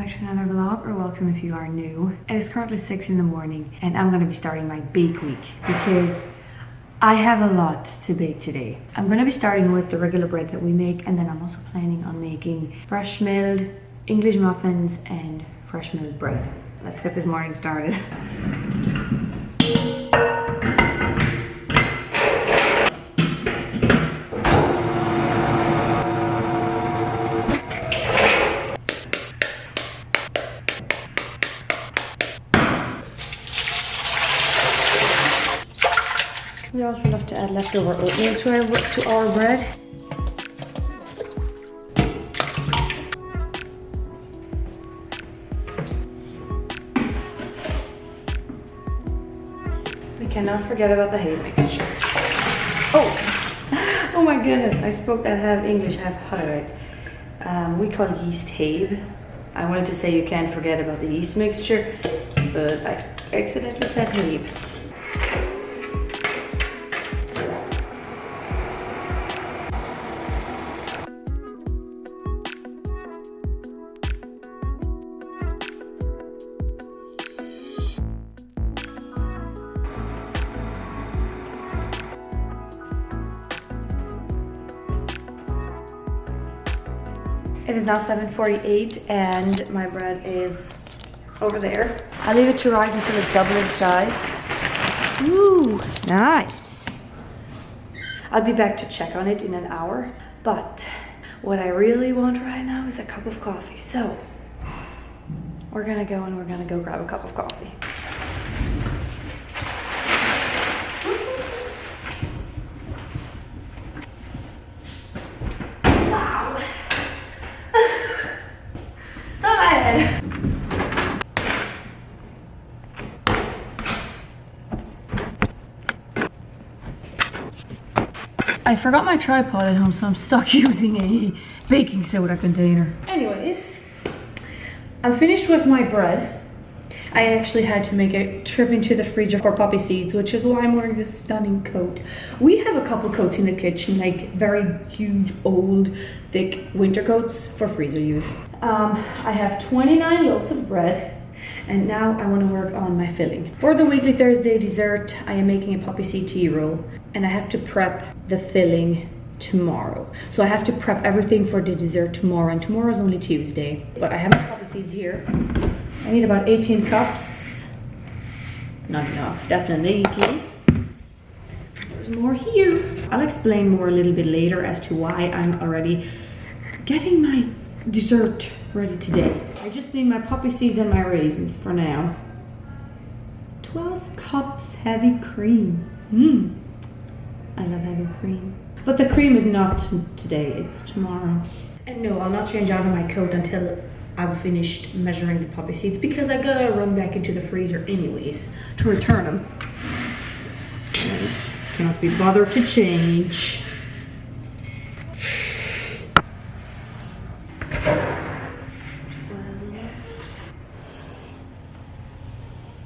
back to another vlog, or welcome if you are new. It is currently 6 in the morning and I'm going to be starting my bake week because I have a lot to bake today. I'm going to be starting with the regular bread that we make, and then I'm also planning on making fresh milled English muffins and fresh milled bread. Let's get this morning started. We also love to add leftover oatmeal to our bread. We cannot forget about the hay mixture. Oh my goodness, I spoke that half English, half Hutterite. We call yeast hay. I wanted to say you can't forget about the yeast mixture, but I accidentally said hay. It is now 7:48 and my bread is over there. I leave it to rise until it's double in size. Ooh, nice. I'll be back to check on it in an hour, but what I really want right now is a cup of coffee. So we're gonna go grab a cup of coffee. I forgot my tripod at home, so I'm stuck using a baking soda container. Anyways, I'm finished with my bread. I actually had to make a trip into the freezer for poppy seeds, which is why I'm wearing this stunning coat. We have a couple coats in the kitchen, like very huge, old, thick winter coats for freezer use. I have 29 loaves of bread. And now I want to work on my filling. For the weekly Thursday dessert, I am making a poppy seed tea roll, and I have to prep the filling tomorrow. So I have to prep everything for the dessert tomorrow, and tomorrow is only Tuesday. But I have my poppy seeds here. I need about 18 cups. Not enough, definitely 18. There's more here. I'll explain more a little bit later as to why I'm already getting my dessert ready today. I just need my poppy seeds and my raisins for now. 12 cups heavy cream. I love heavy cream. But the cream is not today, it's tomorrow. And no, I'll not change out of my coat until I've finished measuring the poppy seeds, because I gotta run back into the freezer anyways to return them. And cannot be bothered to change.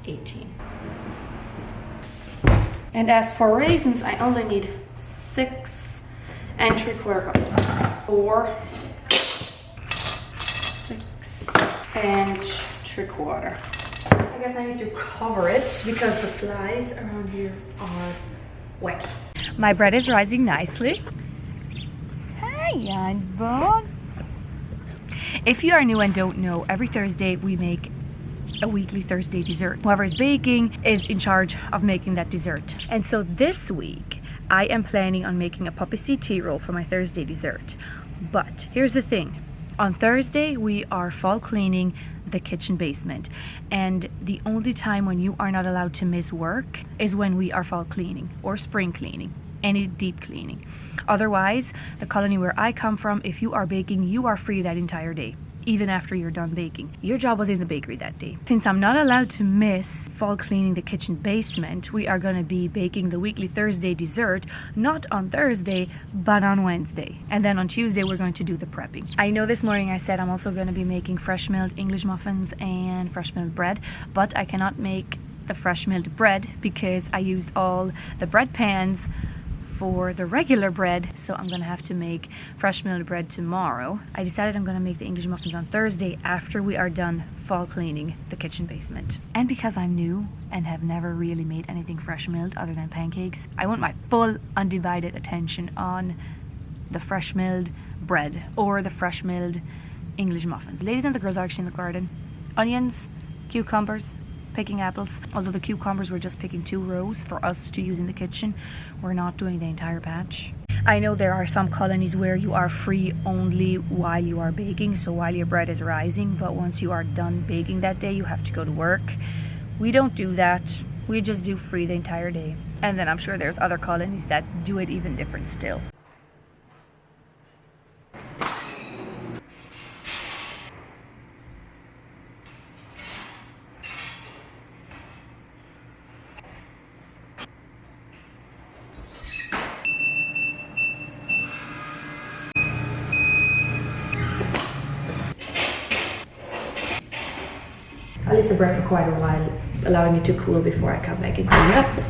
18. And as for raisins, I only need 6 3/4 cups. 4, 6 3/4. I guess I need to cover it because the flies around here are wacky. My bread is rising nicely. Hi, young bun. If you are new and don't know, every Thursday we make a weekly Thursday dessert. Whoever is baking is in charge of making that dessert. And so this week I am planning on making a poppy seed tea roll for my Thursday dessert. But here's the thing. On Thursday we are fall cleaning the kitchen basement, and the only time when you are not allowed to miss work is when we are fall cleaning or spring cleaning, any deep cleaning. Otherwise, the colony where I come from, if you are baking, you are free that entire day, even after you're done baking. Your job was in the bakery that day. Since I'm not allowed to miss fall cleaning the kitchen basement, we are going to be baking the weekly Thursday dessert, not on Thursday, but on Wednesday. And then on Tuesday, we're going to do the prepping. I know this morning I said I'm also going to be making fresh milled English muffins and fresh milled bread, but I cannot make the fresh milled bread because I used all the bread pans for the regular bread, so I'm gonna have to make fresh milled bread tomorrow. I decided I'm gonna make the English muffins on Thursday after we are done fall cleaning the kitchen basement. And because I'm new and have never really made anything fresh milled other than pancakes, I want my full undivided attention on the fresh milled bread or the fresh milled English muffins. The ladies and the girls are actually in the garden. Onions, cucumbers, picking apples. Although the cucumbers, we're just picking 2 rows for us to use in the kitchen. We're not doing the entire patch. I know there are some colonies where you are free only while you are baking, so while your bread is rising, but once you are done baking that day, you have to go to work. We don't do that. We just do free the entire day. And then I'm sure there's other colonies that do it even different still. I leave the bread for quite a while, allowing it to cool before I come back and clean it up.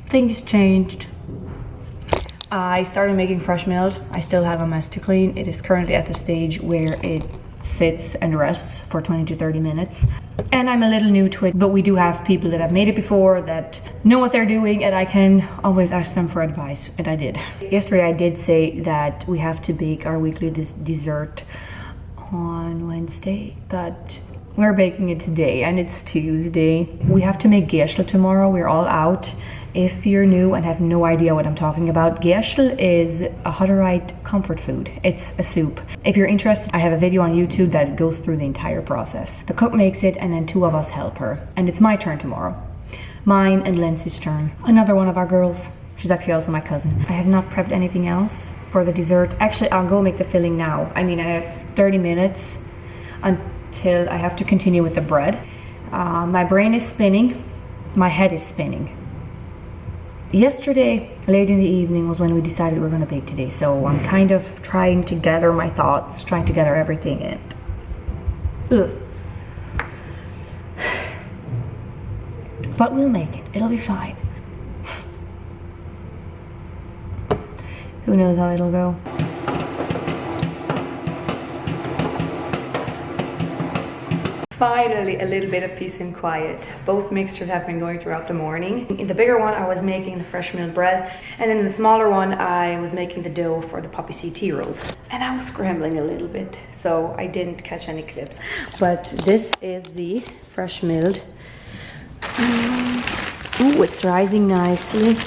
Things changed. I started making fresh milled. I still have a mess to clean. It is currently at the stage where it sits and rests for 20 to 30 minutes. And I'm a little new to it, but we do have people that have made it before that know what they're doing, and I can always ask them for advice, and I did. Yesterday I did say that we have to bake our weekly dessert on Wednesday, but we're baking it today and it's Tuesday. We have to make Gäschl tomorrow. We're all out. If you're new and have no idea what I'm talking about, Gäschl is a Hutterite comfort food. It's a soup. If you're interested, I have a video on YouTube that goes through the entire process. The cook makes it and then 2 of us help her. And it's my turn tomorrow. Mine and Lindsay's turn. Another one of our girls. She's actually also my cousin. I have not prepped anything else for the dessert. Actually, I'll go make the filling now. I mean, I have 30 minutes until I have to continue with the bread. My brain is spinning. My head is spinning. Yesterday, late in the evening, was when we decided we were going to bake today. So I'm kind of trying to gather my thoughts, trying to gather everything in. Ugh. But we'll make it. It'll be fine. Who knows how it'll go. Finally, a little bit of peace and quiet. Both mixtures have been going throughout the morning. In the bigger one, I was making the fresh milled bread, and in the smaller one, I was making the dough for the poppy seed tea rolls. And I was scrambling a little bit, so I didn't catch any clips. But this is the fresh milled. Ooh, it's rising nicely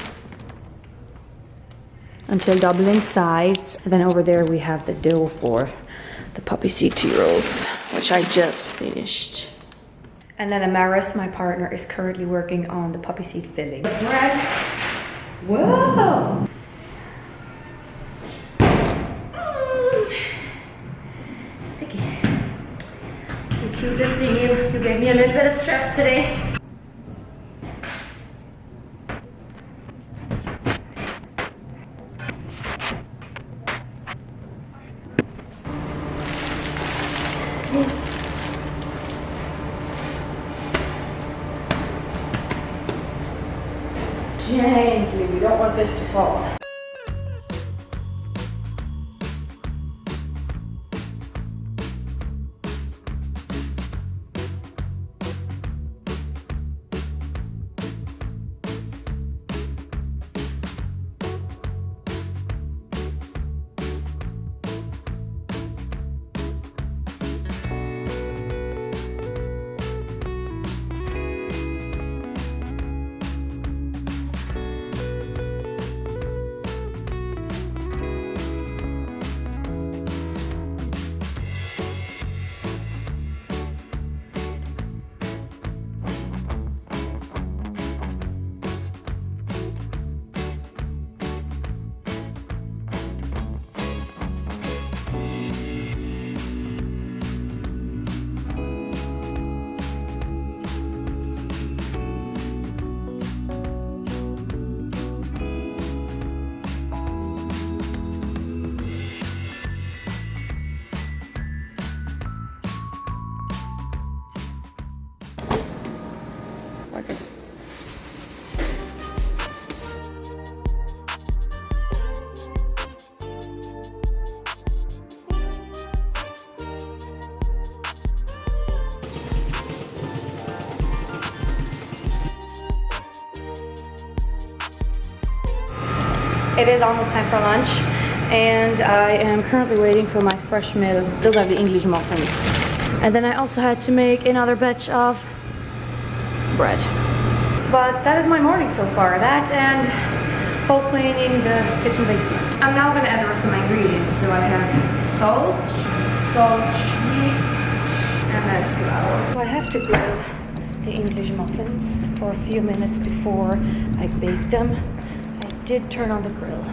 until double in size. And then over there we have the dough for the poppy seed tea rolls, which I just finished. And then Amaris, my partner, is currently working on the poppy seed filling. Bread. Whoa! Sticky. You cute little thing, you gave me a little bit of stress today. Gently, we don't want this to fall. It is almost time for lunch, and I am currently waiting for my fresh meal. Those are the English muffins. And then I also had to make another batch of bread. But that is my morning so far. That and full cleaning the kitchen basement. I'm now going to add the rest of my ingredients. So I have salt, yeast, and then flour. So I have to grill the English muffins for a few minutes before I bake them. I did turn on the grill.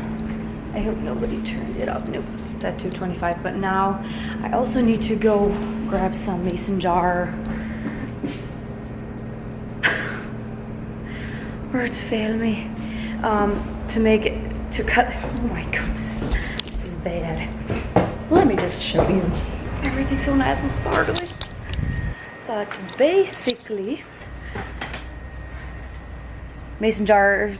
I hope nobody turned it up. Nope, it's at 225. But now I also need to go grab some mason jar. Words fail me. To make it, to cut. Oh my goodness, this is bad. Let me just show you. Everything's so nice and sparkly. But basically, mason jar.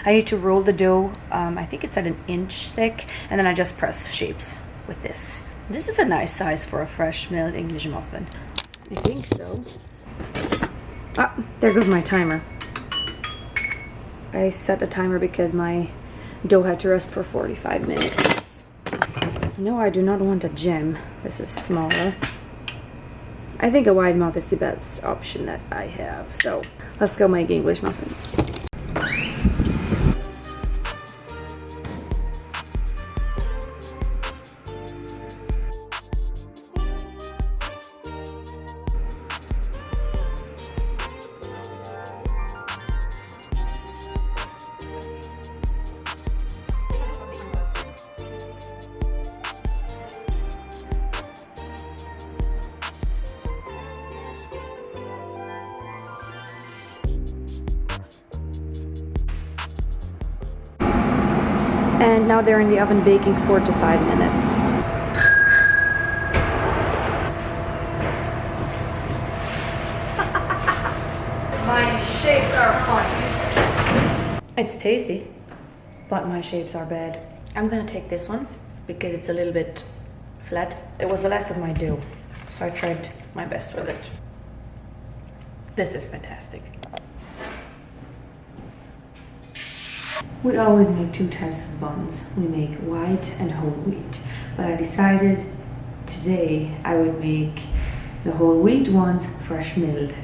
I need to roll the dough. I think it's at 1 inch thick, and then I just press shapes with this. This is a nice size for a fresh milled English muffin. I think so. Ah, there goes my timer. I set a timer because my dough had to rest for 45 minutes. No, I do not want a gem. This is smaller. I think a wide mouth is the best option that I have. So let's go make English muffins. And now they're in the oven baking 4 to 5 minutes. My shapes are funny. It's tasty, but my shapes are bad. I'm gonna take this one because it's a little bit flat. It was the last of my dough, so I tried my best with it. This is fantastic. We always make 2 types of buns. We make white and whole wheat. But I decided today I would make the whole wheat ones fresh milled.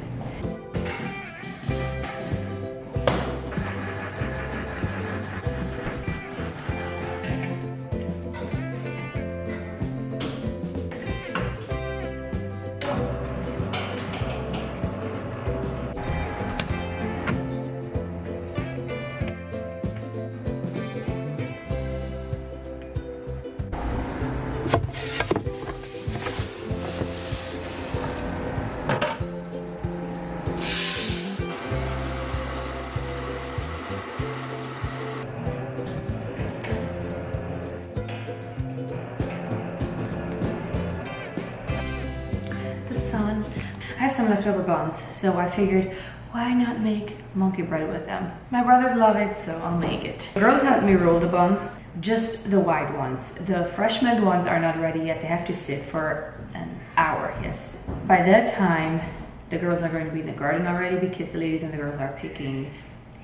I have some leftover buns, so I figured why not make monkey bread with them. My brothers love it, so I'll make it. The girls helped me roll the buns, just the white ones. The fresh milled ones are not ready yet. They have to sit for an hour, yes. By that time, the girls are going to be in the garden already because the ladies and the girls are picking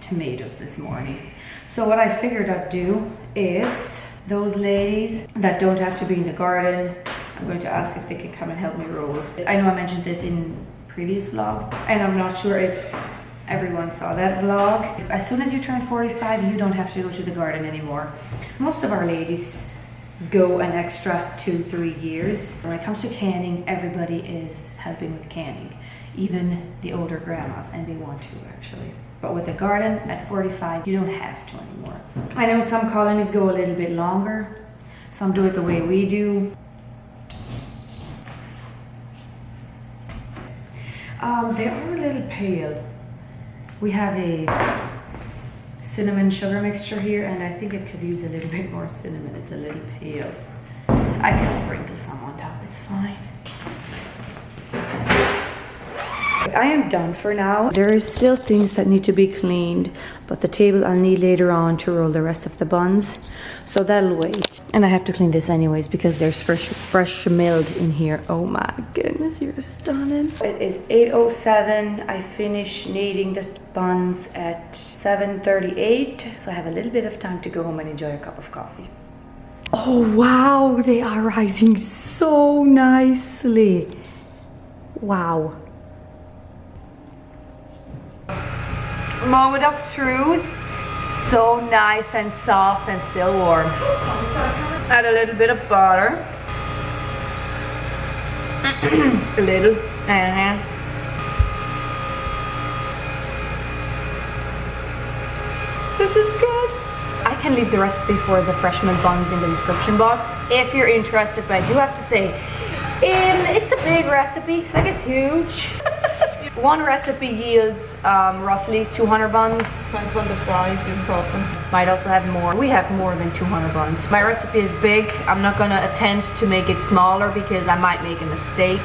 tomatoes this morning. So what I figured I'd do is those ladies that don't have to be in the garden, I'm going to ask if they can come and help me roll. I know I mentioned this in previous vlogs, and I'm not sure if everyone saw that vlog. As soon as you turn 45, you don't have to go to the garden anymore. Most of our ladies go an extra 2-3 years. When it comes to canning, everybody is helping with canning, even the older grandmas, and they want to actually. But with the garden at 45, you don't have to anymore. I know some colonies go a little bit longer. Some do it the way we do. They are a little pale. We have a cinnamon sugar mixture here, and I think it could use a little bit more cinnamon. It's a little pale. I can sprinkle some on top, it's fine. Right, I am done for now. There is still things that need to be cleaned, but the table I'll need later on to roll the rest of the buns, so that'll wait. And I have to clean this anyways because there's fresh milled in here. Oh my goodness, you're stunning. It is 8:07. I finished kneading the buns at 7:38, so I have a little bit of time to go home and enjoy a cup of coffee. Oh wow, they are rising so nicely. Wow. Moment of truth. So nice and soft and still warm. Add a little bit of butter. A little. This is good. I can leave the recipe for the fresh milled buns in the description box if you're interested, but I do have to say, it's a big recipe, like it's huge. One recipe yields roughly 200 buns. Depends on the size you're talking. Might also have more. We have more than 200 buns. My recipe is big. I'm not gonna attempt to make it smaller because I might make a mistake.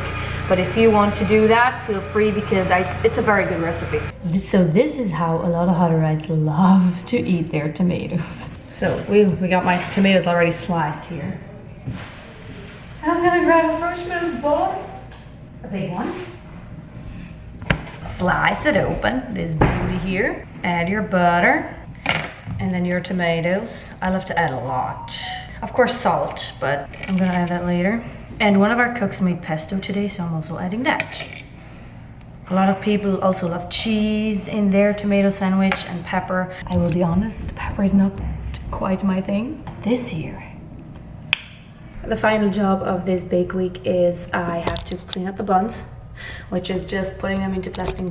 But if you want to do that, feel free because it's a very good recipe. So this is how a lot of Hutterites love to eat their tomatoes. So we got my tomatoes already sliced here. I'm gonna grab a fresh milled bun, a big one. Slice it open, this beauty here. Add your butter and then your tomatoes. I love to add a lot. Of course salt, but I'm gonna add that later. And one of our cooks made pesto today, so I'm also adding that. A lot of people also love cheese in their tomato sandwich and pepper. I will be honest, pepper is not quite my thing. This here. The final job of this bake week is I have to clean up the buns, which is just putting them into plastic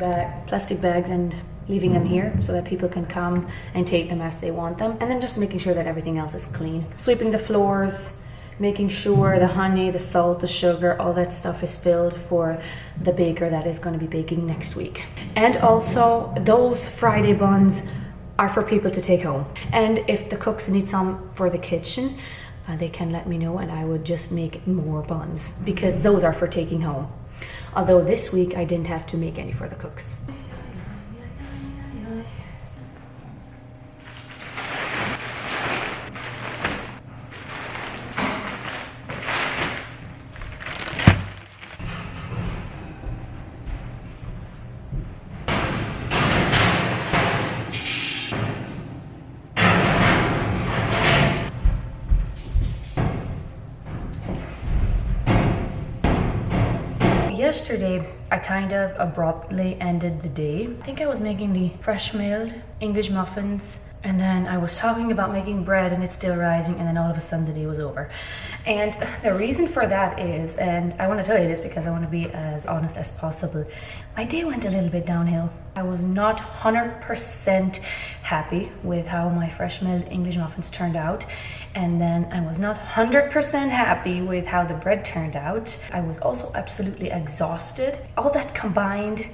bags and leaving them here so that people can come and take them as they want them. And then just making sure that everything else is clean. Sweeping the floors, making sure the honey, the salt, the sugar, all that stuff is filled for the baker that is going to be baking next week. And also those Friday buns are for people to take home. And if the cooks need some for the kitchen, they can let me know and I would just make more buns because those are for taking home. Although this week I didn't have to make any for the cooks. Yesterday, I kind of abruptly ended the day. I think I was making the fresh milled English muffins and then I was talking about making bread and it's still rising and then all of a sudden the day was over. And the reason for that is, and I want to tell you this because I want to be as honest as possible, my day went a little bit downhill. I was not 100% happy with how my fresh milled English muffins turned out. And then I was not 100% happy with how the bread turned out. I was also absolutely exhausted. All that combined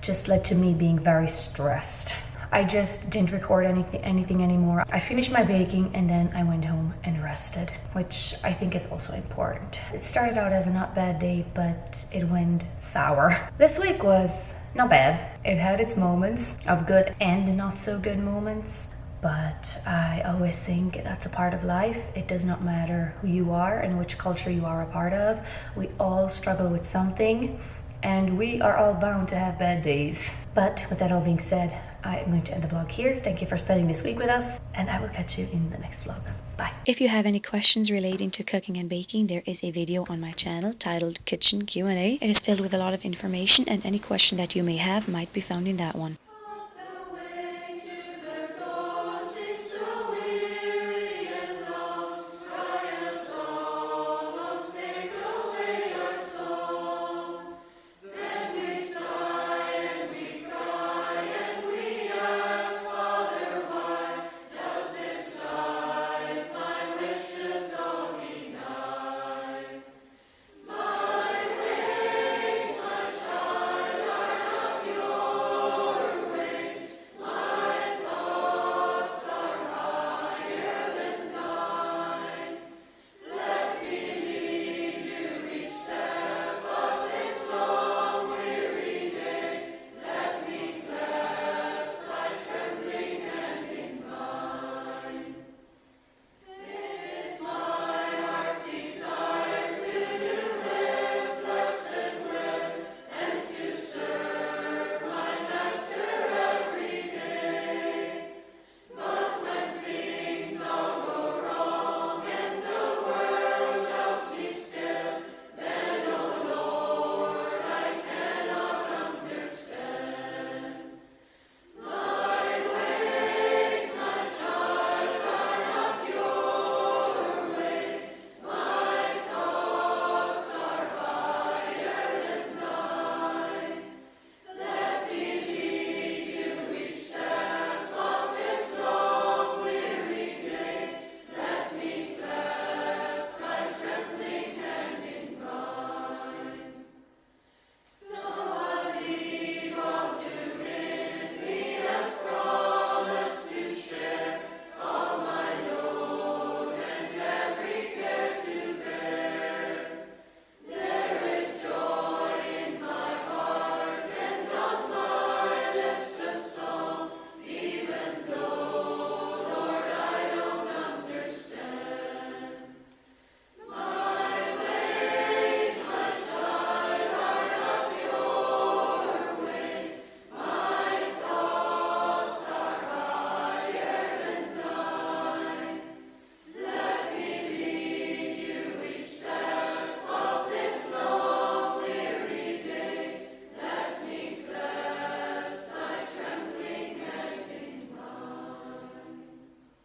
just led to me being very stressed. I just didn't record anything anymore. I finished my baking and then I went home and rested, which I think is also important. It started out as a not bad day, but it went sour. This week was not bad. It had its moments of good and not so good moments. But I always think that's a part of life. It does not matter who you are and which culture you are a part of. We all struggle with something and we are all bound to have bad days. But with that all being said, I am going to end the vlog here. Thank you for spending this week with us and I will catch you in the next vlog. Bye. If you have any questions relating to cooking and baking, there is a video on my channel titled Kitchen Q&A. It is filled with a lot of information and any question that you may have might be found in that one.